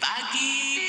pag-ibig.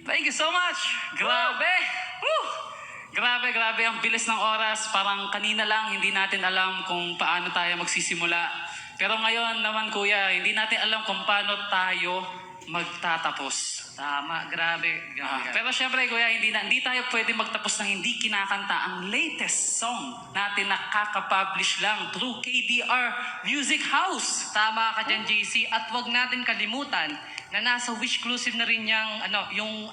Thank you so much! Grabe! Woo! Grabe, grabe. Ang bilis ng oras. Parang kanina lang, hindi natin alam kung paano tayo magsisimula. Pero ngayon naman, kuya, hindi natin alam kung paano tayo magtatapos. Tama, grabe. Pero syempre, kuya, hindi tayo pwede magtapos ng hindi kinakanta ang latest song natin na kakapublish lang through KDR Music House. Tama ka dyan, JC. At wag natin kalimutan na nasa Wishclusive na rin yung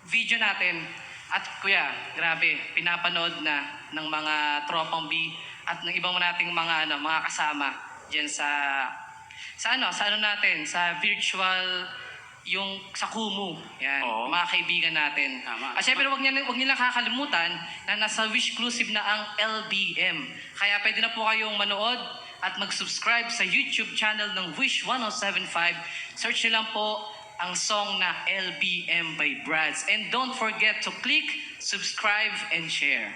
video natin. At kuya, grabe, pinapanood na ng mga tropang B at ng ibang nating mga kasama diyan sa virtual yung sa Kumu. Yan, Oo. mga kaibigan natin. Tama. At syempre, huwag nilang kakalimutan na nasa Wishclusive na ang LBM. Kaya pwede na po kayong manood at mag-subscribe sa YouTube channel ng Wish 1075. Search nyo lang po ang song na LBM by Brads. And don't forget to click, subscribe, and share.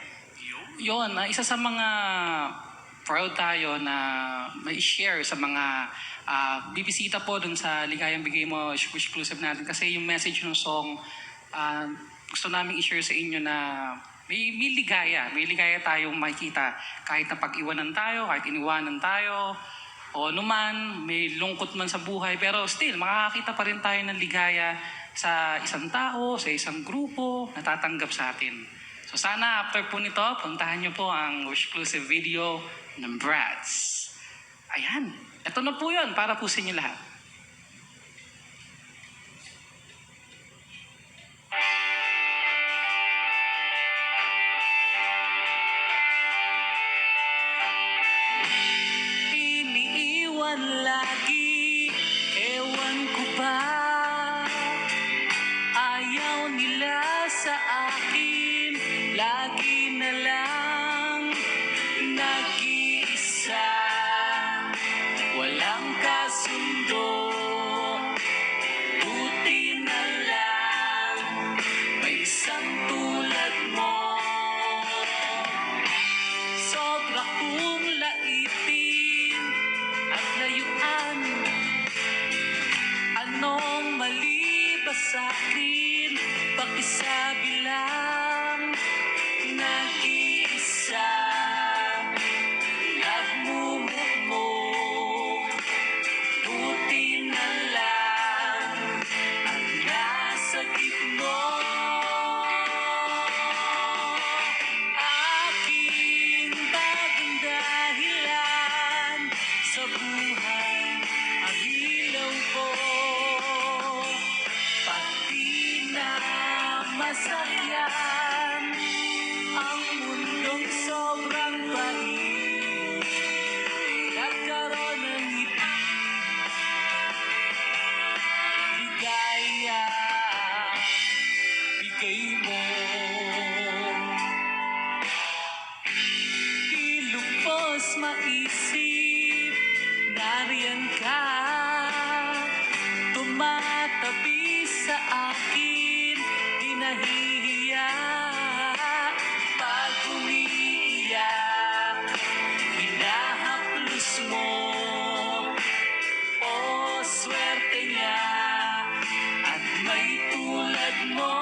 Yun, isa sa mga proud tayo na may share sa mga bibisita po dun sa Ligayang Bigay Mo exclusive natin kasi yung message ng song gusto namin i-share sa inyo na may ligaya tayong makikita kahit na pag-iwanan tayo, kahit iniwanan tayo o anuman, may lungkot man sa buhay pero still makakakita pa rin tayo ng ligaya sa isang tao, sa isang grupo na tatanggap sa atin. So sana after po nito, puntahan nyo po ang exclusive video ng Brads. Ayan, ito na po yun para po sa inyo lahat. Iniiwan lagi, ewan ko ba, ayaw nila sa akin, lagi na lang nag-iisa, walang kasundo, buti na lang may isang tulad mo. Sobra kong laitin at layuan, anong mali ba sa'kin? Pakisabi lang, nag-iisa, nagmumukmuk, buti na lang ang nasa gitno. Aking bagong dahilan sa buhay, ang ilaw ko, pati na masakyan, ang mundong sobrang pait, nagkaroon ng ngiti, ligaya, bigay mo. Di lubos maisip, nariyan ka, tumatabi sa akin, di nahihiya, pag umiiyak, hinahaplos mo, o swerte niya, at may tulad mo.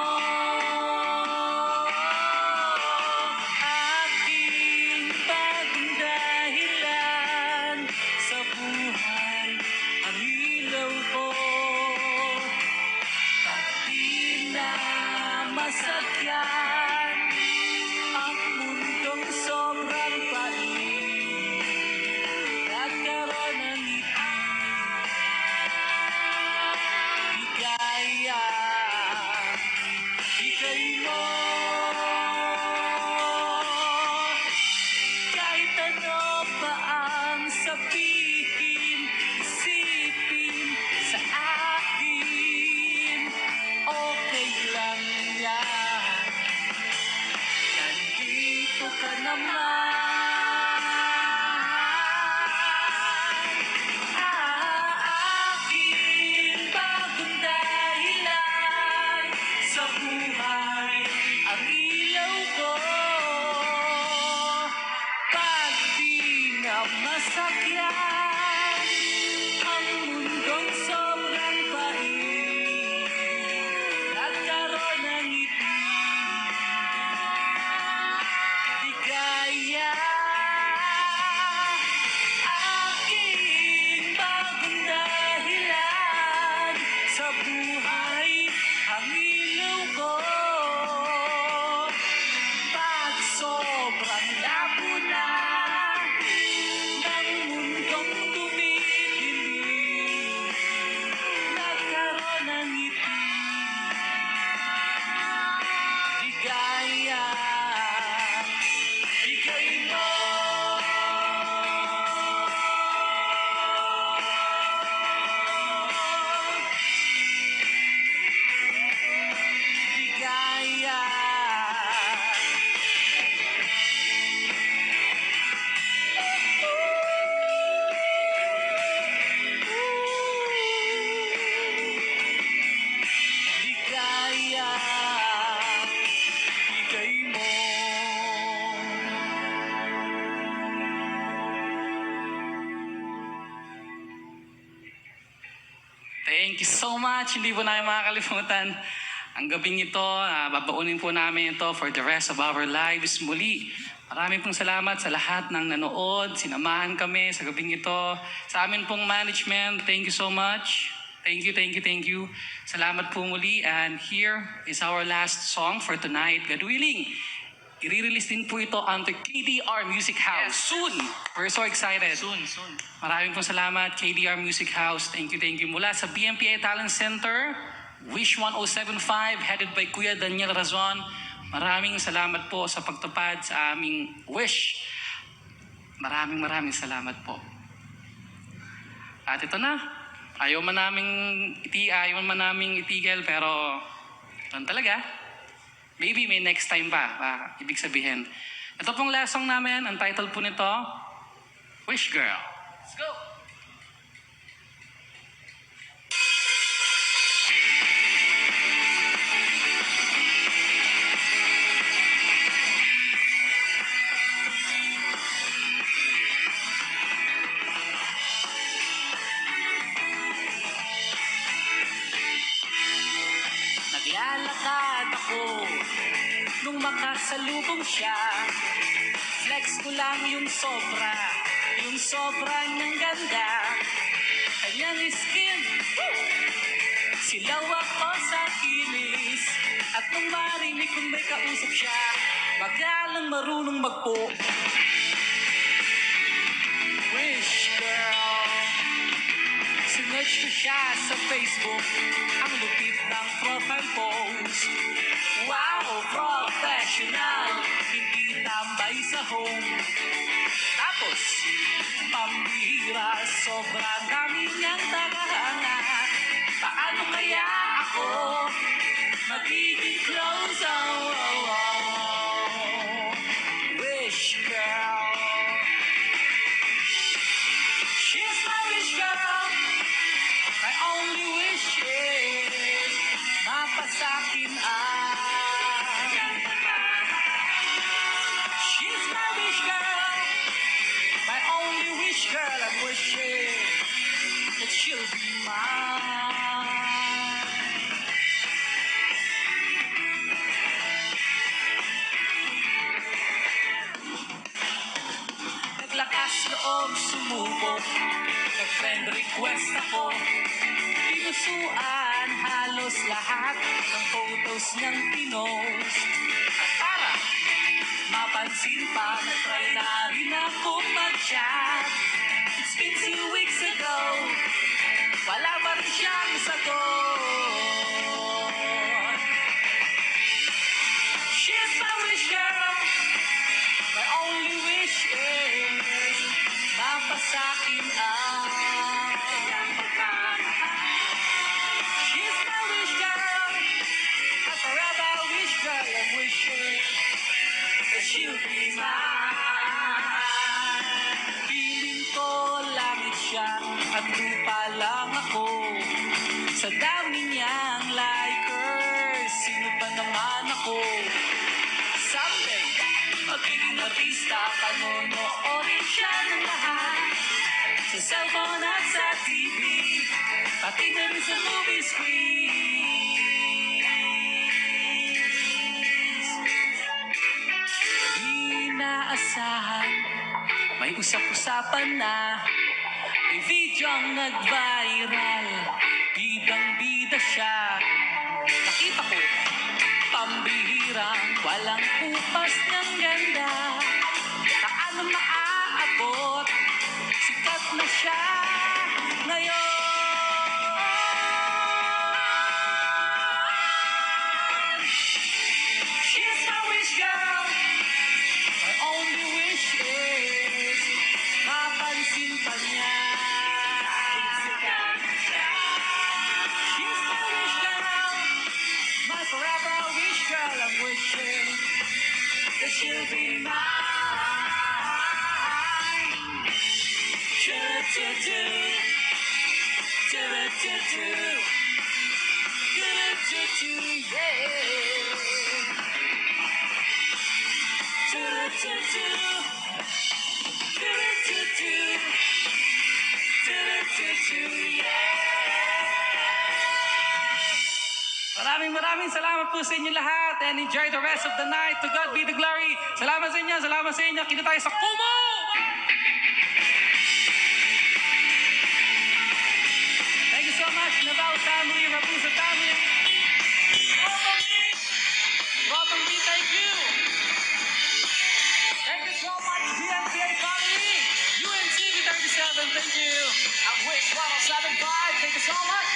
Aking bagong dahilan sa buhay, ang ilaw ko, pati na masakyan, ang mundong sobrang pait, nagkaroon ng ngiti, ligaya, bigay mo. Kahit ano pa ang sabihin, isipin sa akin, okay lang yan. Nandito ka naman. Aking bagong dahilan sa buhay, ang ilaw ko, pag di na masakyan, ang mundong sobrang pait, nagkaroon ng ngiti, ligaya, Thank you so much. Hindi po namin makakalimutan. Ang gabing ito, babaunin po namin ito for the rest of our lives muli. Maraming pong salamat sa lahat ng nanood. Sinamahan kami sa gabing ito. Sa amin pong management, thank you so much. Thank you, thank you, thank you. Salamat po muli. And here is our last song for tonight. God willing, i-release din po ito under KDR Music House. Yes. Soon! We're so excited. Soon. Maraming pong salamat, KDR Music House. Thank you, thank you. Mula sa BMPA Talent Center, Wish 1075, headed by Kuya Daniel Razon. Maraming salamat po sa pagtupad sa aming wish. Maraming salamat po. At ito na. Ayaw man naming itigil, pero ito talaga. Maybe may next time pa. Ibig sabihin. Ito pong last song namin, ang title po nito, Wish Girl. Let's go! Naglalakad ako nung makasalubong siya. Flex ko lang yung sobra ng ganda. Kanyang skin, silaw ako sa kilis. At nung marinig kong may kausap siya, magalang marunong magpo. Wish girl. Sinerch ko siya sa Facebook, ang lupit ng profile post. Wow, professional, hindi tambay sa home. Tapos, pambira, sobrang dami niyang tagahanga. Paano kaya ako magiging close? Wish girl. She's my wish girl. My only wish is mapasakin She's my wish girl. My only wish girl. I'm wishing that she'll be mine. Naglakas loob sumubok, nag-friend request ako. Pinusuan halos lahat ng photos niyang pinost. At para mapansin pa, na-try na rin akong mag-chat. It's been 2 weeks ago, wala pa rin siyang sagot. She's my wish girl. My only wish is mapasakin She's my wish girl. My forever wish girl. I'm wishing that she'll be mine. Piling ko langit siya at lupa lang ako. Sa dami niyang likers, sino pa naman ako? Someday, magiging artista, panonoorin siya ng lahat. Sa cellphone at sa TV, pati na rin sa movie screens. Di inaasahan, may usap-usapan na. May video ang nag-viral, bidang-bida siya. Nakita ko, pambihirang walang upas ng ganda. Paano maaabot? Sikat na siya ngayon. She's my wish girl. My only wish is mapansin pa niya. She's my wish girl. My forever wish girl. I'm wishing that she'll be mine. Do-do-do. Do-do-do. Do-do-do, yeah. Do-do-do. Do-do-do. Do-do-do, yeah. Maraming salamat po sa inyo lahat and enjoy the rest of the night. To God be the glory. Salamat sa inyo, salamat sa inyo. Kita tayo sa Kumu! Thank you so much, Naval family, Rapusa family. Welcome, B, thank you. Thank you so much, BNPA family. UNTV 37, thank you. I'm Wish 107.5, thank you so much.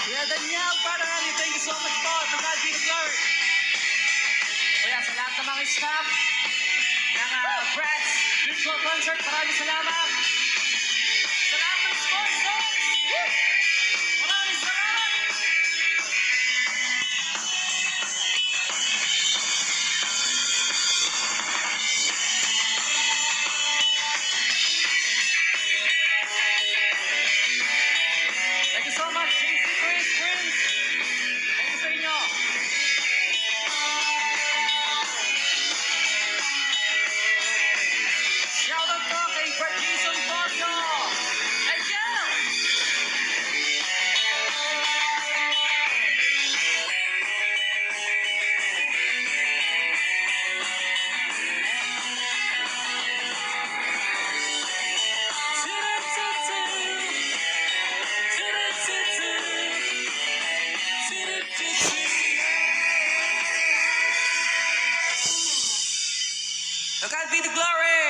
Kuya Daniel, Brother Ali, thank you so much po. To God be the glory. Kuya, sa lahat ng mga staff ng Brett's Virtual Concert, maraming salamat. Sa lahat ng sponsors, maraming salamat. Thank you so much, JC Chris Prince. Thank you sa inyo. Shoutout po kay Brett Jason Borio. Thank you. To God be the glory.